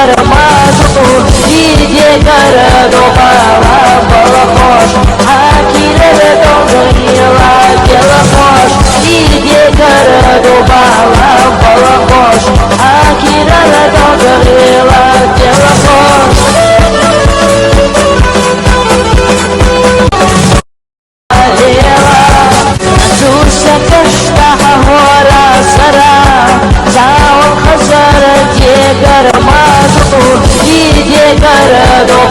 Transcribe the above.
гармазу, иди городу балабош, а киреве долгила белош, иди городу балабош, а киреве долгила белош. Гармазу, иди городу